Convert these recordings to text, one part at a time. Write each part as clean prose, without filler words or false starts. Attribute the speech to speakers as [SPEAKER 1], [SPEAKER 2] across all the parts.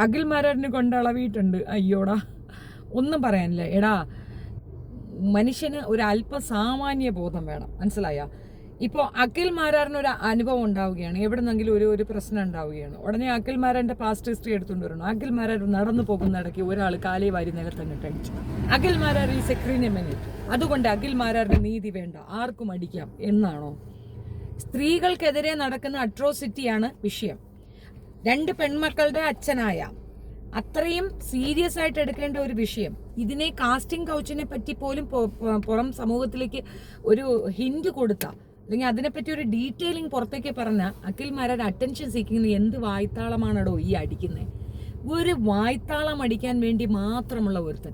[SPEAKER 1] അഖിൽമാരാറിന് കൊണ്ട് അളവിയിട്ടുണ്ട്. അയ്യോടാ, ഒന്നും പറയാനില്ല. എടാ, മനുഷ്യന് ഒരു അല്പ സാമാന്യ ബോധം വേണം, മനസ്സിലായ? ഇപ്പോൾ അഖിൽമാരാറിനൊരു അനുഭവം ഉണ്ടാവുകയാണ്, എവിടെന്നെങ്കിലും ഒരു പ്രശ്നം ഉണ്ടാവുകയാണ്. ഉടനെ അഖിൽമാരാറിൻ്റെ പാസ്റ്റ് ഹിസ്റ്ററി എടുത്തുകൊണ്ട് വരണം. അഖിൽമാരാർ നടന്നു പോകുന്നിടയ്ക്ക് ഒരാൾ കാലേ വാരി നിലത്തങ്ങിട്ട് അടിച്ചു. അഖിൽമാരാർ ഈ സെക്രീനിയമെന്റ്, അതുകൊണ്ട് അഖിൽമാരാറിന് നീതി വേണ്ട, ആർക്കും അടിക്കാം എന്നാണോ? സ്ത്രീകൾക്കെതിരെ നടക്കുന്ന അട്രോസിറ്റിയാണ് വിഷയം. 2 പെൺമക്കളുടെ അച്ഛനായ അത്രയും സീരിയസ് ആയിട്ട് എടുക്കേണ്ട ഒരു വിഷയം. ഇതിനെ കാസ്റ്റിംഗ് കൗച്ചിനെ പറ്റി പോലും പുറം സമൂഹത്തിലേക്ക് ഒരു ഹിന്റ് കൊടുത്ത, അല്ലെങ്കിൽ അതിനെപ്പറ്റി ഒരു ഡീറ്റെയിലിംഗ് പുറത്തേക്ക് പറഞ്ഞ അഖിൽമാരാർ അറ്റൻഷൻ സീക്കിങ്ങിന് എന്ത് വായ്ത്താളമാണോ ഈ അടിക്കുന്നത്? ഒരു വായ്ത്താളം അടിക്കാൻ വേണ്ടി മാത്രമുള്ള ഒരുത്തൻ.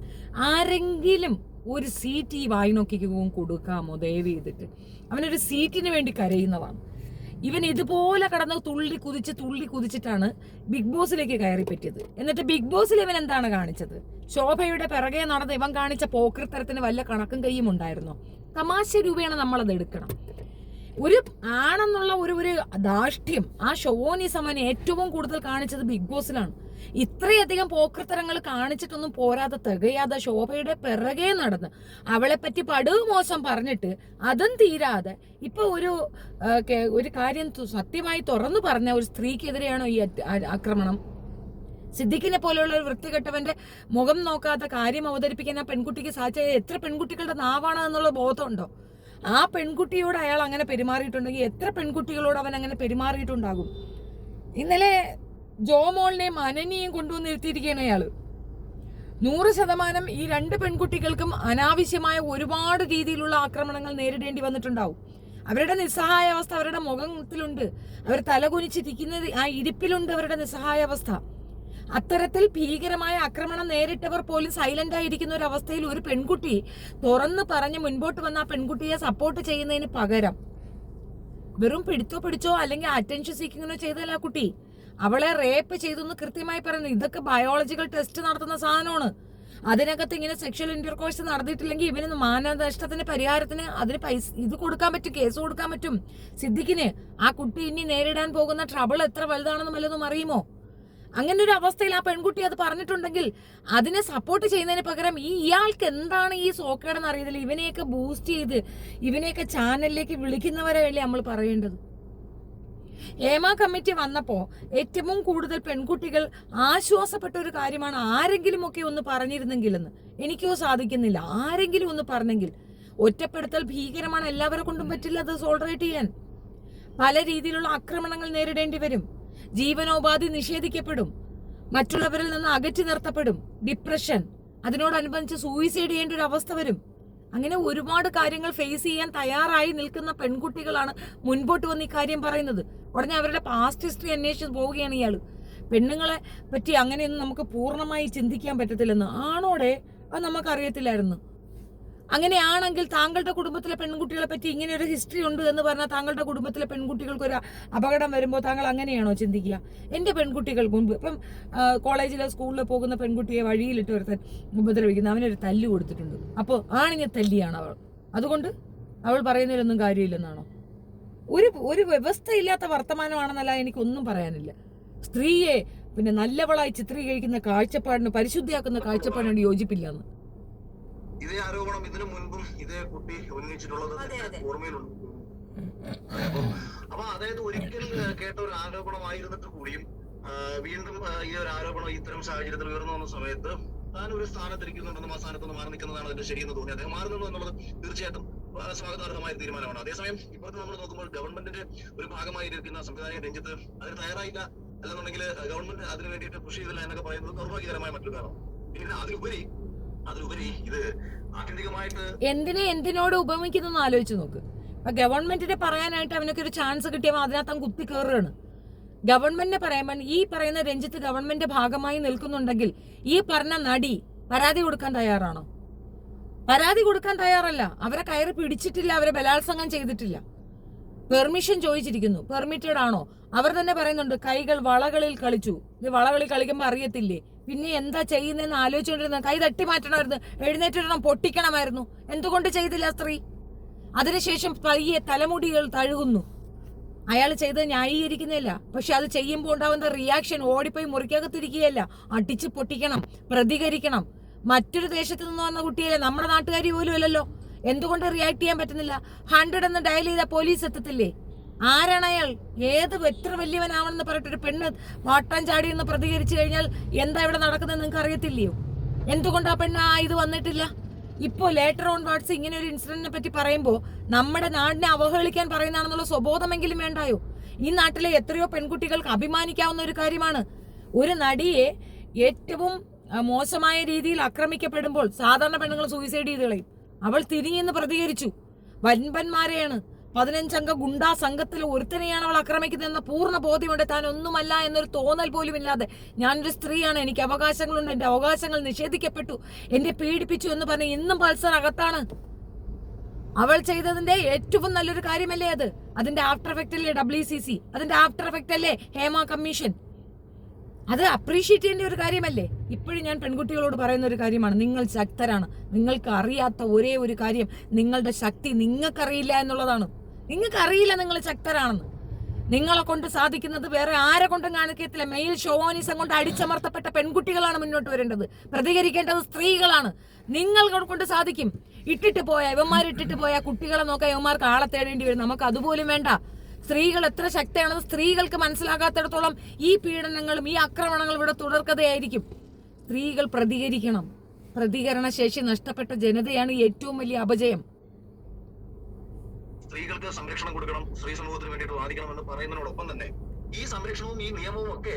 [SPEAKER 1] ആരെങ്കിലും ഒരു സീറ്റ് ഈ വായി നോക്കിക്കും കൊടുക്കാമോ ദയവ് ചെയ്തിട്ട്? അവനൊരു സീറ്റിന് വേണ്ടി കരയുന്നതാണ്. ഇവൻ ഇതുപോലെ കടന്ന് തുള്ളി കുതിച്ചിട്ടാണ് ബിഗ് ബോസിലേക്ക് കയറി പറ്റിയത്. എന്നിട്ട് ബിഗ് ബോസിൽ ഇവൻ എന്താണ് കാണിച്ചത്? ശോഭയുടെ പിറകെ നടന്ന് ഇവൻ കാണിച്ച പോക്കൃത്തരത്തിന് വല്ല കണക്കും കയ്യും ഉണ്ടായിരുന്നോ? തമാശ രൂപയാണ് നമ്മളത് എടുക്കണം. ഒരു ആണെന്നുള്ള ഒരു ധാർഷ്ട്യം, ആ ഷോനിസം അവൻ ഏറ്റവും കൂടുതൽ കാണിച്ചത് ബിഗ് ബോസിലാണ്. ഇത്രയധികം പോക്കൃത്തരങ്ങൾ കാണിച്ചിട്ടൊന്നും പോരാതെ തികയാതെ ശോഭയുടെ പിറകെ നടന്ന് അവളെ പറ്റി പടുവ് മോശം പറഞ്ഞിട്ട് അതും തീരാതെ ഇപ്പൊ ഒരു കാര്യം സത്യമായി തുറന്നു പറഞ്ഞ ഒരു സ്ത്രീക്കെതിരെയാണോ ഈ ആക്രമണം? സിദ്ദിഖിനെ പോലെയുള്ള ഒരു വൃത്തികെട്ടവന്റെ മുഖം നോക്കാത്ത കാര്യം അവതരിപ്പിക്കാൻ ആ പെൺകുട്ടിക്ക് സാധിച്ച എത്ര പെൺകുട്ടികളുടെ നാവാണ് എന്നുള്ള ബോധമുണ്ടോ? ആ പെൺകുട്ടിയോട് അയാൾ അങ്ങനെ പെരുമാറിയിട്ടുണ്ടെങ്കിൽ എത്ര പെൺകുട്ടികളോട് അവൻ അങ്ങനെ പെരുമാറിയിട്ടുണ്ടാകും? ഇന്നലെ ജോമോളിനെയും അനനിയെയും കൊണ്ടുവന്നിരുത്തിയിരിക്കുകയാണ് അയാള്. 100% ഈ 2 പെൺകുട്ടികൾക്കും അനാവശ്യമായ ഒരുപാട് രീതിയിലുള്ള ആക്രമണങ്ങൾ നേരിടേണ്ടി വന്നിട്ടുണ്ടാവും. അവരുടെ നിസ്സഹായാവസ്ഥ അവരുടെ മുഖത്തിലുണ്ട്. അവർ തലകുനിച്ചിരിക്കുന്നത് ആ ഇരിപ്പിലുണ്ട് അവരുടെ നിസ്സഹായാവസ്ഥ. അത്തരത്തിൽ ഭീകരമായ ആക്രമണം നേരിട്ടവർ പോലും സൈലന്റ് ആയിരിക്കുന്ന ഒരു അവസ്ഥയിൽ ഒരു പെൺകുട്ടി തുറന്ന് പറഞ്ഞ് മുൻപോട്ട് വന്ന ആ പെൺകുട്ടിയെ സപ്പോർട്ട് ചെയ്യുന്നതിന് പകരം വെറും പിടിച്ചോ അല്ലെങ്കിൽ അറ്റൻഷൻ സീക്കിങ്ങിനോ ചെയ്തല്ല ആ കുട്ടി. അവളെ റേപ്പ് ചെയ്തെന്ന് കൃത്യമായി പറയുന്നു. ഇതൊക്കെ ബയോളജിക്കൽ ടെസ്റ്റ് നടത്തുന്ന സാധനമാണ്. അതിനകത്ത് ഇങ്ങനെ സെക്ഷൽ ഇന്റർകോഴ്സ് നടത്തിയിട്ടില്ലെങ്കിൽ ഇവന് മാനനഷ്ടത്തിന് പരിഹാരത്തിന് അതിന് പൈസ ഇത് കൊടുക്കാൻ പറ്റും, കേസ് കൊടുക്കാൻ പറ്റും. സിദ്ദിഖിന് ആ കുട്ടി ഇനി നേരിടാൻ പോകുന്ന ട്രബിൾ എത്ര വലുതാണെന്ന് വല്ലതും അറിയുമോ? അങ്ങനെ ഒരു അവസ്ഥയിൽ ആ പെൺകുട്ടി അത് പറഞ്ഞിട്ടുണ്ടെങ്കിൽ അതിനെ സപ്പോർട്ട് ചെയ്യുന്നതിന് പകരം ഇയാൾക്ക് എന്താണ് ഈ സോക്കേടെന്ന് അറിയത്തില്ല. ഇവനെയൊക്കെ ബൂസ്റ്റ് ചെയ്ത് ഇവനെയൊക്കെ ചാനലിലേക്ക് വിളിക്കുന്നവരെയല്ലേ നമ്മൾ പറയേണ്ടത്? ഹേമ കമ്മിറ്റി വന്നപ്പോ ഏറ്റവും കൂടുതൽ പെൺകുട്ടികൾ ആശ്വാസപ്പെട്ട ഒരു കാര്യമാണ് ആരെങ്കിലും ഒക്കെ ഒന്ന് പറഞ്ഞിരുന്നെങ്കിലെന്ന്. എനിക്കോ സാധിക്കുന്നില്ല. ആരെങ്കിലും ഒന്ന് പറഞ്ഞെങ്കിൽ. ഒറ്റപ്പെടുത്തൽ ഭീകരമാണ്, എല്ലാവരെ കൊണ്ടും പറ്റില്ല അത് സോൾറേറ്റ് ചെയ്യാൻ. പല രീതിയിലുള്ള ആക്രമണങ്ങൾ നേരിടേണ്ടി വരും. ജീവനോപാധി നിഷേധിക്കപ്പെടും, മറ്റുള്ളവരിൽ നിന്ന് അകറ്റി നിർത്തപ്പെടും, ഡിപ്രഷൻ, അതിനോടനുബന്ധിച്ച് സൂയിസൈഡ് ചെയ്യേണ്ട ഒരു അവസ്ഥ വരും. അങ്ങനെ ഒരുപാട് കാര്യങ്ങൾ ഫേസ് ചെയ്യാൻ തയ്യാറായി നിൽക്കുന്ന പെൺകുട്ടികളാണ് മുൻപോട്ട് വന്ന് ഈ കാര്യം പറയുന്നത്. ഉടനെ അവരുടെ പാസ്റ്റ് ഹിസ്റ്ററി അന്വേഷിച്ച് പോവുകയാണ് ഇയാള്. പെണ്ണുങ്ങളെ പറ്റി അങ്ങനെയൊന്നും നമുക്ക് പൂർണ്ണമായി ചിന്തിക്കാൻ പറ്റത്തില്ലെന്ന്. ആണോടെ? അത് നമുക്കറിയത്തില്ലായിരുന്നു. അങ്ങനെയാണെങ്കിൽ താങ്കളുടെ കുടുംബത്തിലെ പെൺകുട്ടികളെ പറ്റി ഇങ്ങനെ ഒരു ഹിസ്റ്ററി ഉണ്ട് എന്ന് പറഞ്ഞാൽ താങ്കളുടെ കുടുംബത്തിലെ പെൺകുട്ടികൾക്ക് ഒരു അപകടം വരുമ്പോൾ താങ്കൾ അങ്ങനെയാണോ ചിന്തിക്കുക? എൻ്റെ പെൺകുട്ടികൾ മുൻപ് ഇപ്പം കോളേജിലോ സ്കൂളിലോ പോകുന്ന പെൺകുട്ടിയെ വഴിയിലിട്ട് ഒരുത്തൻ ഉപദ്രവിക്കുന്ന അവനൊരു തല്ല് കൊടുത്തിട്ടുണ്ട്. അപ്പോൾ ആണിനെ തല്ലിയാണ് അവൾ, അതുകൊണ്ട് അവൾ പറയുന്നതിലൊന്നും കാര്യമില്ലെന്നാണോ? ഒരു വ്യവസ്ഥയില്ലാത്ത വർത്തമാനമാണെന്നല്ല എനിക്കൊന്നും പറയാനില്ല. സ്ത്രീയെ പിന്നെ നല്ലവളായി ചിത്രീകരിക്കുന്ന കാഴ്ചപ്പാടിന്, പരിശുദ്ധിയാക്കുന്ന കാഴ്ചപ്പാടിനോട് യോജിപ്പില്ലാന്ന്.
[SPEAKER 2] ഇതേ ആരോപണം ഇതിനു മുൻപും ഇതേ കുട്ടി ഉന്നയിച്ചിട്ടുള്ളത് ഓർമ്മയിലുണ്ട്. അപ്പൊ അതായത് ഒരിക്കൽ കേട്ട ഒരു ആരോപണമായിരുന്നിട്ട് കൂടിയും വീണ്ടും ഈ ഒരു ആരോപണം ഇത്തരം സാഹചര്യത്തിൽ ഉയർന്നു വന്ന സമയത്ത് താൻ ഒരു സ്ഥാനത്തിരിക്കുന്നുണ്ടെന്നും ആ സ്ഥാനത്ത് നിന്ന് മാറി നിൽക്കുന്നതാണ് അതിന്റെ ശരിയെന്ന് തോന്നി. അദ്ദേഹം മാറുന്നു എന്നുള്ളത് തീർച്ചയായിട്ടും സ്വാഗതാർഹമായ തീരുമാനമാണ്. അതേസമയം ഇപ്പോഴത്തെ നമ്മൾ നോക്കുമ്പോൾ ഗവൺമെന്റിന്റെ ഒരു ഭാഗമായിരിക്കുന്ന സംവിധായകൻ രഞ്ജിത്ത് അതിന് തയ്യാറായില്ല, അല്ലെന്നുണ്ടെങ്കിൽ ഗവൺമെന്റ് അതിന് വേണ്ടിയിട്ട് കൃഷി ചെയ്തില്ല എന്നൊക്കെ പറയുന്നത് ദൗർഭാഗ്യകരമായ മറ്റൊരു കാരണം. പിന്നെ അതിലുപരി ഇത് ആത്യന്തികമായിട്ട്
[SPEAKER 1] എന്തിനോട് ഉപമിക്കുന്നു ആലോചിച്ച് നോക്ക്. അപ്പൊ ഗവൺമെന്റിനെ പറയാനായിട്ട് അവനൊക്കെ ഒരു ചാൻസ് കിട്ടിയപ്പോൾ അതിനകത്ത് കുത്തി കയറുകയാണ്. ഗവൺമെന്റിനെ പറയുമ്പോൾ ഈ പറയുന്ന രഞ്ജിത്ത് ഗവൺമെന്റ് ഭാഗമായി നിൽക്കുന്നുണ്ടെങ്കിൽ ഈ പറഞ്ഞ നടി പരാതി കൊടുക്കാൻ തയ്യാറാണോ? പരാതി കൊടുക്കാൻ തയ്യാറല്ല. അവരെ കയറി പിടിച്ചിട്ടില്ല, അവരെ ബലാത്സംഗം ചെയ്തിട്ടില്ല, പെർമിഷൻ ചോദിച്ചിരിക്കുന്നു. പെർമിറ്റഡ് ആണോ? അവർ തന്നെ പറയുന്നുണ്ട് കൈകൾ വളകളിൽ കളിച്ചു. ഇത് വളകളിൽ കളിക്കുമ്പോൾ അറിയത്തില്ലേ? പിന്നെ എന്താ ചെയ്യുന്നതെന്ന് ആലോചിച്ചുകൊണ്ടിരുന്ന കൈ തട്ടി മാറ്റണമായിരുന്നു, എഴുന്നേറ്റിടണം, പൊട്ടിക്കണമായിരുന്നു. എന്തുകൊണ്ട് ചെയ്തില്ല സ്ത്രീ? അതിനുശേഷം പയ്യെ തലമുടികൾ തഴുകുന്നു. അയാൾ ചെയ്തത് ന്യായീകരിക്കുന്നില്ല. പക്ഷെ അത് ചെയ്യുമ്പോൾ ഉണ്ടാവുന്ന റിയാക്ഷൻ ഓടിപ്പോയി മുറിക്കകത്തിരിക്കുകയല്ല, അടിച്ച് പൊട്ടിക്കണം, പ്രതികരിക്കണം. മറ്റൊരു ദേശത്ത് നിന്ന് വന്ന കുട്ടിയല്ലേ, നമ്മുടെ നാട്ടുകാരി പോലും അല്ലല്ലോ. എന്തുകൊണ്ട് റിയാക്ട് ചെയ്യാൻ പറ്റുന്നില്ല? 100 എന്ന് ഡയൽ ചെയ്താൽ പോലീസ് എത്തത്തില്ലേ? ആരാണ് അയാൾ? എത്ര വലിയവനാവണമെന്ന് പറഞ്ഞിട്ട് ഒരു പെണ്ണ് വാട്ടാൻ ചാടി എന്ന് പ്രതികരിച്ചു കഴിഞ്ഞാൽ എന്താ ഇവിടെ നടക്കുന്നത് നിങ്ങൾക്ക് അറിയത്തില്ലയോ? എന്തുകൊണ്ട് ആ പെണ്ണ് ഇത് വന്നിട്ടില്ല? ഇപ്പോൾ ലേറ്റർ ഓൺ വാട്സ് ഇങ്ങനെ ഒരു ഇൻസിഡന്റിനെ പറ്റി പറയുമ്പോൾ നമ്മുടെ നാടിനെ അവഹേളിക്കാൻ പറയുന്നതാണെന്നുള്ള സ്വബോധമെങ്കിലും വേണ്ടായോ? ഈ നാട്ടിലെ എത്രയോ പെൺകുട്ടികൾക്ക് അഭിമാനിക്കാവുന്ന ഒരു കാര്യമാണ്. ഒരു നടിയെ ഏറ്റവും മോശമായ രീതിയിൽ ആക്രമിക്കപ്പെടുമ്പോൾ സാധാരണ പെണ്ണുങ്ങൾ സൂയിസൈഡ് ചെയ്ത് കളയും. അവൾ തിരിഞ്ഞെന്ന് പ്രതികരിച്ചു. വൻപന്മാരെയാണ്, 15 അംഗ ഗുണ്ടാ സംഘത്തിലെ ഒരുത്തനെയാണ് അവൾ ആക്രമിക്കുന്നതെന്ന പൂർണ്ണ ബോധ്യമുണ്ട്. താൻ ഒന്നുമല്ല എന്നൊരു തോന്നൽ പോലും ഇല്ലാതെ, ഞാനൊരു സ്ത്രീയാണ്, എനിക്ക് അവകാശങ്ങളുണ്ട്, എന്റെ അവകാശങ്ങൾ നിഷേധിക്കപ്പെട്ടു, എന്നെ പീഡിപ്പിച്ചു എന്ന് പറഞ്ഞ് ഇന്നും പൾസർ അകത്താണ്. അവൾ ചെയ്തതിന്റെ ഏറ്റവും നല്ലൊരു കാര്യമല്ലേ അത്? അതിന്റെ ആഫ്റ്റർ എഫക്റ്റ് അല്ലേ WCC? അതിന്റെ ആഫ്റ്റർ എഫക്റ്റ് അല്ലേ ഹേമ കമ്മീഷൻ? അത് അപ്രീഷിയേറ്റ് ചെയ്യേണ്ട ഒരു കാര്യമല്ലേ? ഇപ്പോഴും ഞാൻ പെൺകുട്ടികളോട് പറയുന്ന ഒരു കാര്യമാണ്, നിങ്ങൾ ശക്തരാണ്. നിങ്ങൾക്ക് അറിയാത്ത ഒരേ ഒരു കാര്യം, നിങ്ങളുടെ ശക്തി നിങ്ങൾക്കറിയില്ല എന്നുള്ളതാണ്. നിങ്ങൾക്കറിയില്ല നിങ്ങൾ ശക്തരാണെന്ന്. നിങ്ങളെ കൊണ്ട് സാധിക്കുന്നത് വേറെ ആരെ കൊണ്ടും കാണിക്കത്തില്ല. മെയിൽ ഷോവോനിസം കൊണ്ട് അടിച്ചമർത്തപ്പെട്ട പെൺകുട്ടികളാണ് മുന്നോട്ട് വരേണ്ടത്. പ്രതികരിക്കേണ്ടത് സ്ത്രീകളാണ്. നിങ്ങൾ കൊണ്ട് സാധിക്കും. ഇട്ടിട്ട് പോയ കുട്ടികളെ നോക്കാൻ ഇവന്മാർക്ക് ആളെ തേടേണ്ടി വരും. നമുക്ക് അതുപോലും വേണ്ട. സ്ത്രീകൾ എത്ര ശക്തിയാണെന്ന് സ്ത്രീകൾക്ക് മനസ്സിലാകാത്തിടത്തോളം ഈ പീഡനങ്ങളും ഈ ആക്രമണങ്ങളും ഇവിടെ തുടർക്കഥയായിരിക്കും. സ്ത്രീകൾ പ്രതികരിക്കണം. പ്രതികരണ ശേഷി നഷ്ടപ്പെട്ട ജനതയാണ് ഏറ്റവും വലിയ അപജയം.
[SPEAKER 2] സ്ത്രീകൾക്ക് സംരക്ഷണം കൊടുക്കണം, സ്ത്രീ സമൂഹത്തിന് വേണ്ടിയിട്ട് വാദിക്കണം എന്ന് പറയുന്നതിനോടൊപ്പം തന്നെ ഈ സംരക്ഷണവും ഈ നിയമവും ഒക്കെ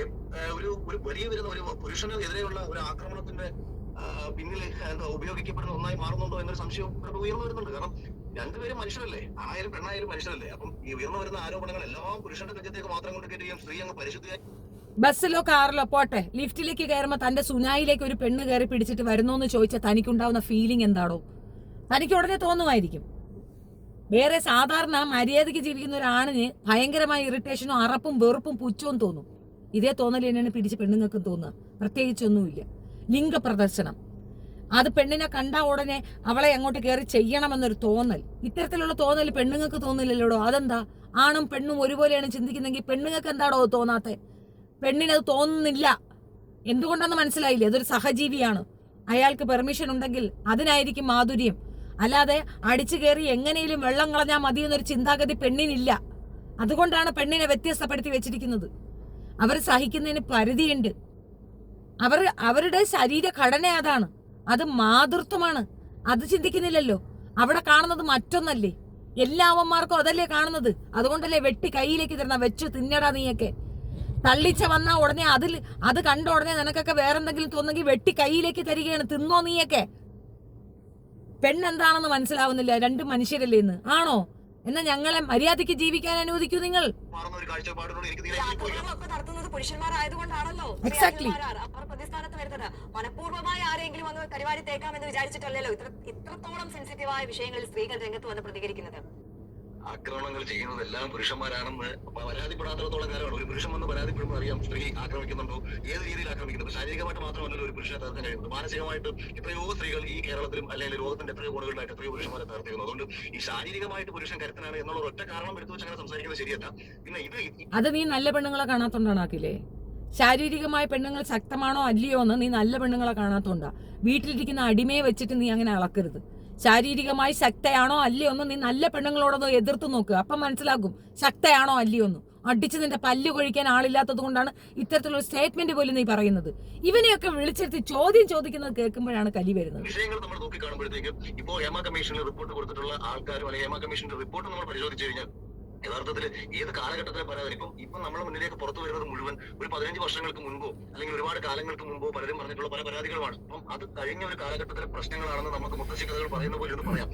[SPEAKER 2] ഒരു വലിയ വരുന്ന ഒരു പുരുഷന് എതിരെയുള്ള ഒരു ആക്രമണത്തിന്റെ പിന്നിൽ ഉപയോഗിക്കപ്പെടുന്ന ഒന്നായി മാറുന്നുണ്ടോ എന്നൊരു സംശയം ഉയർന്നു വരുന്നുണ്ട്. കാരണം രണ്ടുപേരും മനുഷ്യരല്ലേ, ആണായാലും പെണ്ണായാലും മനുഷ്യരല്ലേ. അപ്പം ഈ ഉയർന്നു വരുന്ന ആരോപണങ്ങൾ എല്ലാം പുരുഷന്റെ കജ്ജത്തേക്ക് മാത്രം കൊണ്ട് കയറ്റുകയും സ്ത്രീ അങ്ങ് പരിശുദ്ധിയായി
[SPEAKER 1] ബസ്സിലോ കാറിലോ പോട്ടെ, ലിഫ്റ്റിലേക്ക് കയറുമ്പോൾ തന്റെ സുനായിലേക്ക് ഒരു പെണ്ണ് കയറി പിടിച്ചിട്ട് വരുന്നോന്ന് ചോദിച്ചാൽ തനിക്കുണ്ടാവുന്ന ഫീലിംഗ് എന്താണോ? തനിക്ക് ഉടനെ തോന്നുമായിരിക്കും. വേറെ സാധാരണ മര്യാദയ്ക്ക് ജീവിക്കുന്ന ഒരാണിന് ഭയങ്കരമായ ഇറിറ്റേഷനോ അറപ്പും വെറുപ്പും പുച്ഛവും തോന്നും. ഇതേ തോന്നൽ തന്നെയാണ് പിടിച്ച് പെണ്ണുങ്ങൾക്കും തോന്നുക. പ്രത്യേകിച്ചൊന്നുമില്ല. ലിംഗപ്രദർശനം, അത് പെണ്ണിനെ കണ്ട ഉടനെ അവളെ അങ്ങോട്ട് കയറി ചെയ്യണമെന്നൊരു തോന്നൽ. ഇത്തരത്തിലുള്ള തോന്നൽ പെണ്ണുങ്ങൾക്ക് തോന്നില്ലല്ലോടോ. അതെന്താ? ആണും പെണ്ണും ഒരുപോലെയാണ് ചിന്തിക്കുന്നെങ്കിൽ പെണ്ണുങ്ങൾക്ക് എന്താടോ തോന്നാത്തെ? പെണ്ണിനത് തോന്നുന്നില്ല. എന്തുകൊണ്ടെന്ന് മനസ്സിലായില്ലേ? അതൊരു സഹജീവിയാണ്. അയാൾക്ക് പെർമിഷൻ ഉണ്ടെങ്കിൽ അതിനായിരിക്കും മാധുര്യം. അല്ലാതെ അടിച്ചു കയറി എങ്ങനെയും വെള്ളം കളഞ്ഞാൽ മതി എന്നൊരു ചിന്താഗതി പെണ്ണിനില്ല. അതുകൊണ്ടാണ് പെണ്ണിനെ വ്യത്യസ്തപ്പെടുത്തി വെച്ചിരിക്കുന്നത്. അവർ സഹിക്കുന്നതിന് പരിധിയുണ്ട്. അവരുടെ ശരീരഘടന അതാണ്. അത് മാതൃത്വമാണ്. അത് ചിന്തിക്കുന്നില്ലല്ലോ. അവിടെ കാണുന്നത് മറ്റൊന്നല്ലേ? എല്ലാവന്മാർക്കും അതല്ലേ കാണുന്നത്. അതുകൊണ്ടല്ലേ വെട്ടി കയ്യിലേക്ക് തരുന്ന, വെച്ചു തിന്നടാ നീയൊക്കെ. തള്ളിച്ച വന്നാ ഉടനെ അത് കണ്ട ഉടനെ നിനക്കൊക്കെ വേറെന്തെങ്കിലും തോന്നെങ്കിൽ വെട്ടി കയ്യിലേക്ക് തരികയാണ്. തിന്നോ നീയൊക്കെ? പെണ്ണെന്താണെന്ന് മനസ്സിലാവുന്നില്ല. രണ്ട് മനുഷ്യരല്ലേ ഇന്ന്? ആണോ? എന്നാ ഞങ്ങളെ മര്യാദയ്ക്ക് ജീവിക്കാൻ അനുവദിക്കൂ നിങ്ങൾ.
[SPEAKER 3] പുരുഷന്മാരായതുകൊണ്ടാണല്ലോ പ്രതിസ്ഥാനത്ത് വരുന്നത്. മനഃപൂർവ്വമായി ആരെങ്കിലും വന്ന് കരിവാരി തേക്കാമെന്ന് വിചാരിച്ചിട്ടല്ലല്ലോ ഇത്രത്തോളം സെൻസിറ്റീവായ വിഷയങ്ങളിൽ സ്ത്രീകൾ രംഗത്ത് വന്ന് പ്രതികരിക്കുന്നത്.
[SPEAKER 2] ആക്രമണങ്ങൾ ചെയ്യുന്നതെല്ലാം പുരുഷന്മാരാണെന്ന് പരാതിപ്പെടാത്തിടത്തോളം കാലമാണ്. ഒരു പുരുഷൻ വന്ന് പരാതിപ്പെടുമ്പോൾ അറിയാം സ്ത്രീ ആക്രമിക്കുന്നുണ്ടോ, ഏത് രീതിയിൽ ആക്രമിക്കുന്നത്. ശാരീരികമായിട്ട് മാത്രമല്ലല്ലോ ഒരു പുരുഷനെ തകർക്കാൻ കഴിയുന്നത്. മാനസികമായിട്ട് എത്രയോ സ്ത്രീകൾ ഈ കേരളത്തിലും അല്ലെങ്കിൽ ലോകത്തിന്റെ എത്രയോ കോണുകളിലായിട്ട് എത്രയോ പുരുഷന്മാരെ തകർത്തിരുന്നു. അതുകൊണ്ട് ഈ ശാരീരികമായിട്ട് പുരുഷൻ കരുത്തനാണ് എന്നുള്ള ഒറ്റ കാരണം എടുത്തു വെച്ച് അങ്ങനെ സംസാരിക്കുന്നത് ശരിയല്ല. പിന്നെ
[SPEAKER 1] അത് നീ നല്ല പെണ്ണുങ്ങളെ കാണാത്തോണ്ടാണാക്കില്ലേ? ശാരീരികമായ പെണ്ണുങ്ങൾ ശക്തമാണോ അല്ലയോ എന്ന് നീ നല്ല പെണ്ണുങ്ങളെ കാണാത്തോണ്ടാ. വീട്ടിലിരിക്കുന്ന അടിമയെ വെച്ചിട്ട് നീ അങ്ങനെ അളക്കരുത്. ശാരീരികമായി ശക്തയാണോ അല്ലയോ എന്ന് നീ നല്ല പെണ്ണുങ്ങളോടൊന്ന് എതിർത്ത് നോക്കുക. അപ്പം മനസ്സിലാകും ശക്തയാണോ അല്ലയോ എന്ന്. അടിച്ച് നിന്റെ പല്ല് കൊഴിക്കാൻ ആളില്ലാത്തത് കൊണ്ടാണ് ഇത്തരത്തിലുള്ള സ്റ്റേറ്റ്മെന്റ് പോലും നീ പറയുന്നത്. ഇവനെയൊക്കെ വിളിച്ചെടുത്ത് ചോദ്യം ചോദിക്കുന്നത് കേൾക്കുമ്പോഴാണ് കലി വരുന്നത്.
[SPEAKER 2] വിഷയങ്ങൾ നമ്മൾ നോക്കി കാണുമ്പോഴത്തേക്കും ഇപ്പോൾ ഹേമ കമ്മീഷനിൽ റിപ്പോർട്ട് കൊടുത്തിട്ടുള്ള ആൾക്കാരും അല്ലെങ്കിൽ ഹേമ കമ്മീഷന്റെ റിപ്പോർട്ട് നമ്മൾ പരിശോധിച്ചു കഴിഞ്ഞാൽ യഥാർത്ഥത്തിൽ ഏത് കാലഘട്ടത്തിലെ പരാതി ഇപ്പം നമ്മുടെ മുന്നിലേക്ക് പുറത്തു വരുന്നത് മുഴുവൻ ഒരു 15 വർഷങ്ങൾക്ക് മുൻപോ അല്ലെങ്കിൽ ഒരുപാട് കാലങ്ങൾക്ക് മുമ്പോ പലരും പറഞ്ഞിട്ടുള്ള പല പരാതികളുമാണ്. അപ്പം അത് കഴിഞ്ഞ ഒരു കാലഘട്ടത്തിലെ പ്രശ്നങ്ങളാണെന്ന് നമുക്ക് മുത്തശ്ശി കഥകൾ പറയുന്ന പോലെ ഒന്ന് പറയാം.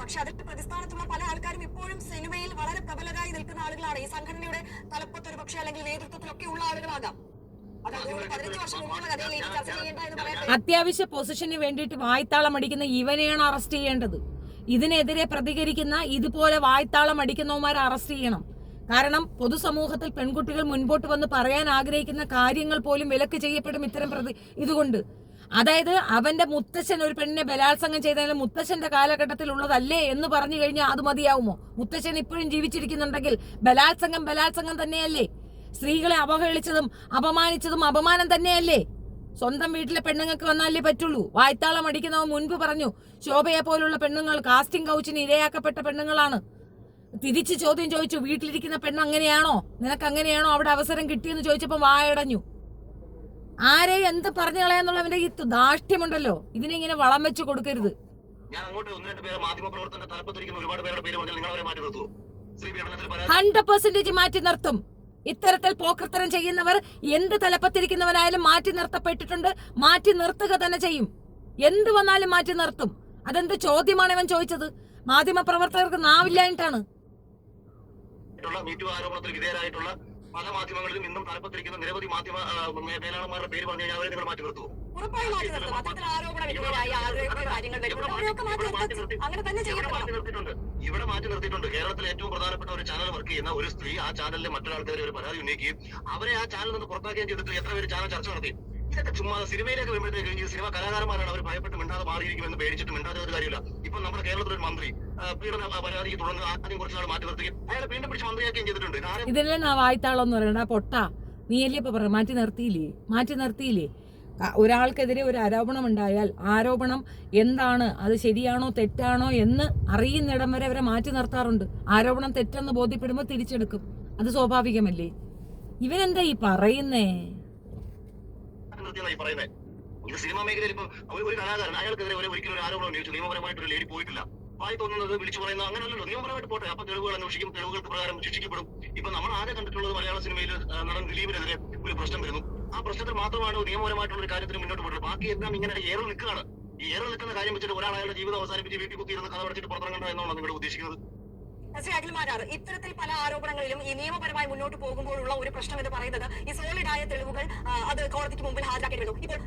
[SPEAKER 3] പക്ഷെ അതിന്റെ പ്രതിസ്ഥാനത്തുള്ള പല ആൾക്കാരും ഇപ്പോഴും സിനിമയിൽ വളരെ പ്രബലരായി നിൽക്കുന്ന ആളുകളാണ്. ഈ സംഘടനയുടെ തലപ്പത്ത് ഒരു പക്ഷേ അല്ലെങ്കിൽ നേതൃത്വത്തിലൊക്കെ ഉള്ള ആളുകളാകാം.
[SPEAKER 1] അത്യാവശ്യ പൊസിഷന് വേണ്ടിയിട്ട് വായ്ത്താളം അടിക്കുന്ന ഇവനെയാണ് അറസ്റ്റ് ചെയ്യേണ്ടത്. ഇതിനെതിരെ പ്രതികരിക്കുന്ന ഇതുപോലെ വായ്ത്താളം അടിക്കുന്നവന്മാരെ അറസ്റ്റ് ചെയ്യണം. കാരണം പൊതുസമൂഹത്തിൽ പെൺകുട്ടികൾ മുൻപോട്ട് വന്ന് പറയാൻ ആഗ്രഹിക്കുന്ന കാര്യങ്ങൾ പോലും വിലക്ക് ചെയ്യപ്പെടും ഇത്തരം ഇതുകൊണ്ട്. അതായത് അവന്റെ മുത്തശ്ശൻ ഒരു പെണ്ണിനെ ബലാത്സംഗം ചെയ്തതിന് മുത്തശ്ശന്റെ കാലഘട്ടത്തിലുള്ളതല്ലേ എന്ന് പറഞ്ഞു കഴിഞ്ഞാൽ അത് മതിയാവുമോ? മുത്തശ്ശൻ ഇപ്പോഴും ജീവിച്ചിരിക്കുന്നുണ്ടെങ്കിൽ ബലാത്സംഗം തന്നെയല്ലേ? സ്ത്രീകളെ അവഹേളിച്ചതും അപമാനിച്ചതും അപമാനം തന്നെയല്ലേ? സ്വന്തം വീട്ടിലെ പെണ്ണുങ്ങൾക്ക് വന്നാലേ പറ്റുള്ളൂ. വായ്ത്താളം അടിക്കുന്നവൻ മുൻപ് പറഞ്ഞു, ശോഭയെ പോലുള്ള പെണ്ണുങ്ങൾ കാസ്റ്റിംഗ് കൗച്ചിന് ഇരയാക്കപ്പെട്ട പെണ്ണുങ്ങളാണ്. തിരിച്ച് ചോദ്യം ചോദിച്ചു, വീട്ടിലിരിക്കുന്ന പെണ്ണ് അങ്ങനെയാണോ, നിനക്ക് അങ്ങനെയാണോ അവിടെ അവസരം കിട്ടിയെന്ന് ചോദിച്ചപ്പോൾ വായടഞ്ഞു. ആരെ എന്ത് പറഞ്ഞു കളയാന്നുള്ളവന്റെ ഈ ധാർഷ്ട്യമുണ്ടല്ലോ, ഇതിനെ ഇങ്ങനെ വളം വെച്ച് കൊടുക്കരുത്.
[SPEAKER 2] ഞാൻ അങ്ങോട്ട് 1-2 പേര് മാധ്യമപ്രവർത്തന തലപ്പത്തിരിക്കുന്ന ഒരുപാട് പേരുടെ പേര് പറഞ്ഞാൽ നിങ്ങൾ അവരെ മാറ്റി നിർത്തുമോ? സ്ത്രീ പീഡനത്തിൽ
[SPEAKER 1] 100% മാറ്റി നിർത്തും. ഇത്തരത്തിൽ പോക്കർത്തരം ചെയ്യുന്നവർ എന്ത് തലപ്പത്തിരിക്കുന്നവരായാലും മാറ്റി നിർത്തപ്പെട്ടിട്ടുണ്ട്, മാറ്റി നിർത്തുക തന്നെ ചെയ്യും. എന്ത് വന്നാലും മാറ്റി നിർത്തും. അതെന്ത് ചോദ്യമാണ് ഇവൻ ചോദിച്ചത്? മാധ്യമപ്രവർത്തകർക്ക് നാവില്ലായിട്ടാണ്.
[SPEAKER 2] മീറ്റു ആരോപണത്തിൽ വിധേയരായിട്ടുള്ള പല മാധ്യമങ്ങളിലും ഇന്നും തലപ്പത്തിരിക്കുന്ന നിരവധി മാധ്യമ മേലാളന്മാരുടെ പേര് പറഞ്ഞു കഴിഞ്ഞാൽ അവരെ നിങ്ങൾ മാറ്റി നിർത്തുമോ?
[SPEAKER 3] ഉറപ്പായും മാറ്റി നിർത്തും. അത്തരത്തിൽ ആരോപണ വിധേയരായ ആളുകളുടെ കാര്യങ്ങൾ വരുമ്പോൾ അവരെയൊക്കെ മാറ്റി നിർത്തും. അങ്ങനെ തന്നെ ചെയ്യണം.
[SPEAKER 2] ഇവിടെ മാറ്റി നിർത്തിയിട്ടുണ്ട്. കേരളത്തിലെ ഏറ്റവും പ്രധാനപ്പെട്ട ഒരു ചാനൽ വർക്ക് ചെയ്യുന്ന ഒരു സ്ത്രീ ആ ചാനലിലെ മറ്റൊരാൾക്കെതിരെ ഒരു പരാതി ഉന്നയിക്കുകയും അവരെ ആ ചാനലിൽ നിന്ന് പുറത്താക്കുകയും ചെയ്തിട്ട് എത്ര പേര് ചാനൽ ചർച്ച നടത്തി. ഇതൊക്കെ ചുമ്മാ സിനിമയിലേക്ക് വരുമ്പോഴത്തേക്ക് ഈ സിനിമ കലാകാരന്മാരാണ് അവർ ഭയപ്പെട്ട് മിണ്ടാതെ മാറിയിരിക്കുമെന്ന് പേടിച്ചിട്ട് മിണ്ടാതെ ഒരു കാര്യമില്ല. ഇപ്പൊ നമ്മുടെ കേരളത്തിലൊരു മന്ത്രി പീഡന പരാതിക്ക് തുടർന്ന് ആദ്യം കുറച്ച് നാൾ മാറ്റി നിർത്തുകയും അയാളെ വീണ്ടും പിടിച്ച് മന്ത്രിയാക്കുകയും ചെയ്തിട്ടുണ്ട്.
[SPEAKER 1] ഇതിലെ വായ്ത്താളെന്ന് പറയണ്ട പൊട്ടാ, നീയല്ലേ ഇപ്പൊ പറയാം മാറ്റി നിർത്തിയില്ലേ. ഒരാൾക്കെതിരെ ഒരു ആരോപണം ഉണ്ടായാൽ ആരോപണം എന്താണ്, അത് ശരിയാണോ തെറ്റാണോ എന്ന് അറിയുന്നിടം വരെ അവരെ മാറ്റി നിർത്താറുണ്ട്. ആരോപണം തെറ്റെന്ന് ബോധ്യപ്പെടുമ്പോൾ തിരിച്ചെടുക്കും. അത് സ്വാഭാവികമല്ലേ? ഇവനെന്താ ഈ പറയുന്നേ?
[SPEAKER 2] ഇത് സിനിമാ മേഖലയിൽ ഇപ്പൊ ഒരു കലാകാരൻ അയാൾക്കെതിരെ ഒരിക്കലും ഒരു ആരോപണം ഉന്നയിച്ചു നിയമപരമായിട്ടൊരു ലേഡി പോയിട്ടില്ല. വായി തോന്നുന്നത് വിളിച്ചു പറയുന്ന അങ്ങനെയല്ലോ. നിയമപരമായിട്ട് പോട്ടെ, അപ്പൊ തെളിവുകൾ അന്വേഷിക്കും, തെളിവുകൾക്ക് പ്രകാരം ശിക്ഷിക്കപ്പെടും. ഇപ്പൊ നമ്മൾ ആദ്യം കണ്ടിട്ടുള്ളത് മലയാള സിനിമയിൽ നടൻ ദിലീപിനെതിരെ ഒരു പ്രശ്നം വരുന്നു. ആ പ്രശ്നത്തിൽ മാത്രമാണ് നിയമപരമായിട്ടുള്ള ഒരു കാര്യത്തിന് മുന്നോട്ട് പോകുന്നത്. ബാക്കിയെല്ലാം ഇങ്ങനെ ഏറെ നിൽക്കുകയാണ്. ഈ ഏറെ നിൽക്കുന്ന കാര്യം വെച്ചിട്ട് ഒരാൾ അയാളുടെ ജീവിതം അവസാനിപ്പിച്ച് വീട്ടിൽ കുത്തിയിരുന്ന് കഥ പഠിച്ചിട്ട് പുറത്തിറങ്ങണ്ട എന്നാണ് നിങ്ങൾ ഉദ്ദേശിക്കുന്നത്?
[SPEAKER 3] ശ്രീ അഖിൽമാരാർ, ഇത്തരത്തിൽ പല ആരോപണങ്ങളിലും ഈ നിയമപരമായി മുന്നോട്ട് പോകുമ്പോഴുള്ള ഒരു പ്രശ്നം എന്ന് പറയുന്നത് ഈ സോളിഡ് ആയ തെളിവുകൾ അത് കോടതിക്ക് മുമ്പിൽ ഹാജരാക്കേണ്ടി വരുന്നു. ഇപ്പോൾ